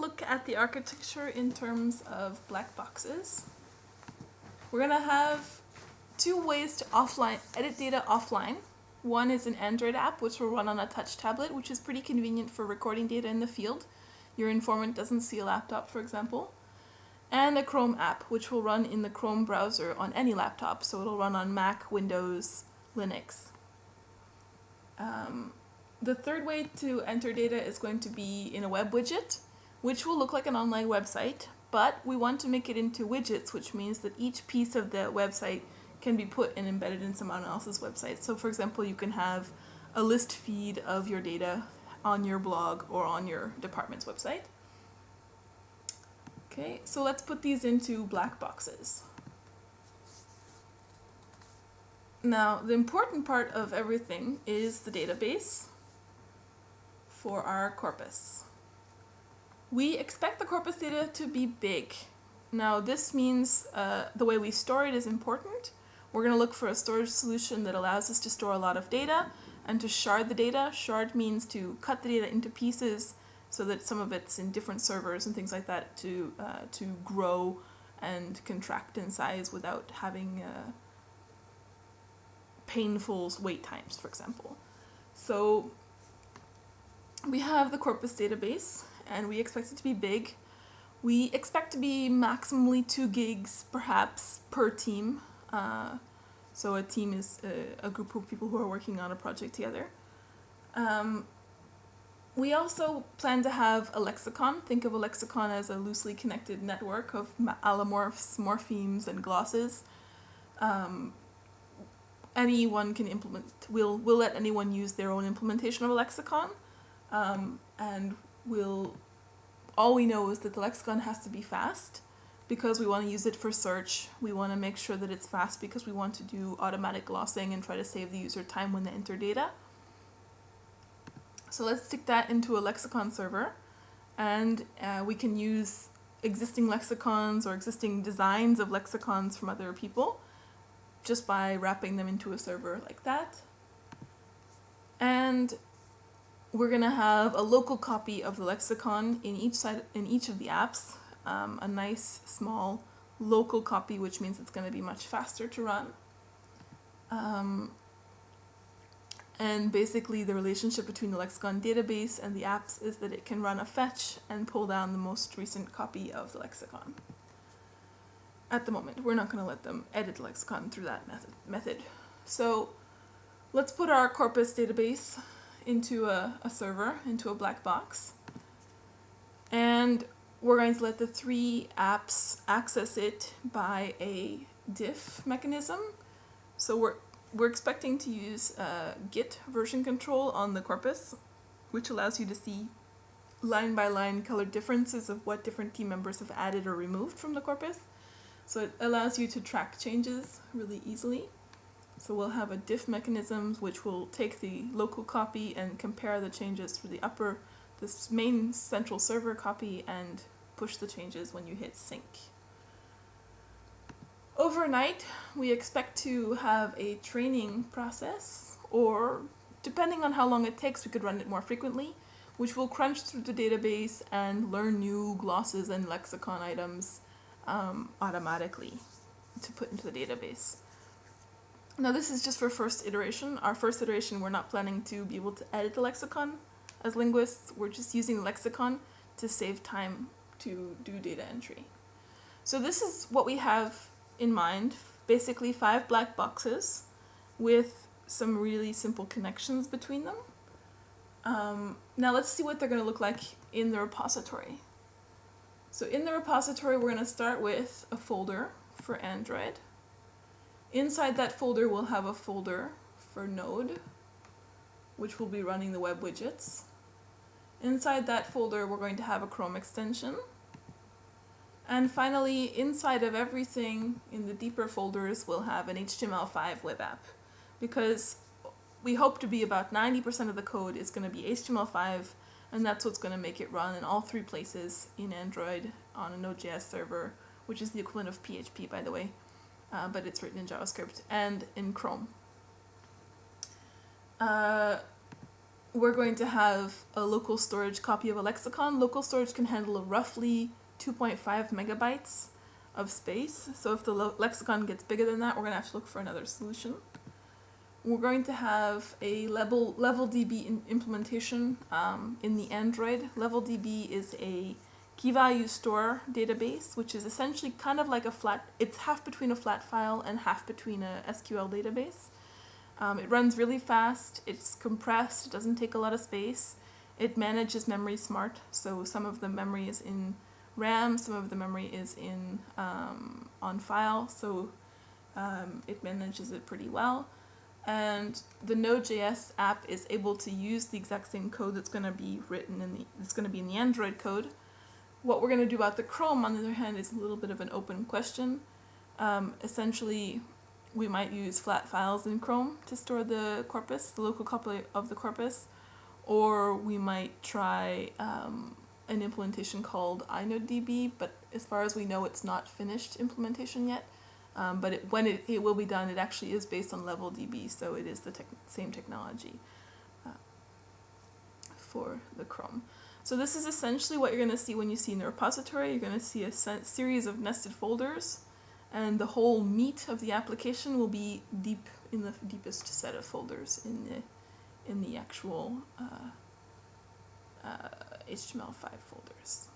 look at the architecture in terms of black boxes. We're going to have two ways to edit data offline. One is an Android app, which will run on a touch tablet, which is pretty convenient for recording data in the field. Your informant doesn't see a laptop, for example. And a Chrome app, which will run in the Chrome browser on any laptop. So it'll run on Mac, Windows, Linux. The third way to enter data is going to be in a web widget, which will look like an online website, but we want to make it into widgets, which means that each piece of the website can be put and embedded in someone else's website. So for example, you can have a list feed of your data on your blog or on your department's website. Okay, so let's put these into black boxes. Now, the important part of everything is the database for our corpus. We expect the corpus data to be big. Now, this means the way we store it is important. We're going to look for a storage solution that allows us to store a lot of data and to shard the data. Shard means to cut the data into pieces so that some of it's in different servers and things like that to grow and contract in size without having painful wait times, for example. So we have the corpus database and we expect it to be big. We expect to be maximally 2 gigs perhaps per team. So a team is a group of people who are working on a project together. We also plan to have a lexicon. Think of a lexicon as a loosely connected network of allomorphs, morphemes, and glosses. Anyone can implement. We'll let anyone use their own implementation of a lexicon, and all we know is that the lexicon has to be fast because we want to use it for search. We want to make sure that it's fast because we want to do automatic glossing and try to save the user time when they enter data. So let's stick that into a lexicon server, and we can use existing lexicons or existing designs of lexicons from other people just by wrapping them into a server like that. And we're going to have a local copy of the lexicon in each of the apps, a nice small local copy, which means it's going to be much faster to run. And basically the relationship between the lexicon database and the apps is that it can run a fetch and pull down the most recent copy of the lexicon. At the moment, we're not going to let them edit the lexicon through that method. So let's put our corpus database into a server, into a black box. And we're going to let the 3 apps access it by a diff mechanism. So we're expecting to use Git version control on the corpus, which allows you to see line by line colored differences of what different team members have added or removed from the corpus. So it allows you to track changes really easily. So we'll have a diff mechanism which will take the local copy and compare the changes for this main central server copy and push the changes when you hit sync. Overnight, we expect to have a training process, or depending on how long it takes, we could run it more frequently, which will crunch through the database and learn new glosses and lexicon items automatically to put into the database. Now this is just for first iteration. Our first iteration, we're not planning to be able to edit the lexicon as linguists. We're just using the lexicon to save time to do data entry. So this is what we have in mind. Basically 5 black boxes with some really simple connections between them. Now let's see what they're going to look like in the repository. So in the repository, we're going to start with a folder for Android. Inside that folder, we'll have a folder for Node, which will be running the web widgets. Inside that folder, we're going to have a Chrome extension. And finally, inside of everything in the deeper folders, we'll have an HTML5 web app, because we hope to be about 90% of the code is going to be HTML5, and that's what's going to make it run in all 3 places in Android on a Node.js server, which is the equivalent of PHP, by the way, but it's written in JavaScript, and in Chrome. we're going to have a local storage copy of a lexicon. Local storage can handle roughly 2.5 megabytes of space. So if the lexicon gets bigger than that, we're going to have to look for another solution. We're going to have a level DB implementation in the Android. Level DB is a key value store database, which is essentially kind of like it's half between a flat file and half between a SQL database. It runs really fast, it's compressed, it doesn't take a lot of space. It manages memory smart, so some of the memory is in RAM, some of the memory is in on file, so it manages it pretty well. And the Node.js app is able to use the exact same code that's going to be written in the Android code. What we're going to do about the Chrome, on the other hand, is a little bit of an open question. Essentially, we might use flat files in Chrome to store the corpus, the local copy of the corpus, or we might try an implementation called inodedb, but as far as we know, it's not finished implementation yet. But when it will be done, it actually is based on level DB, so it is the same technology for the Chrome. So this is essentially what you're going to see when you see in the repository. You're going to see a series of nested folders, and the whole meat of the application will be deep in the deepest set of folders in the actual HTML5 folders.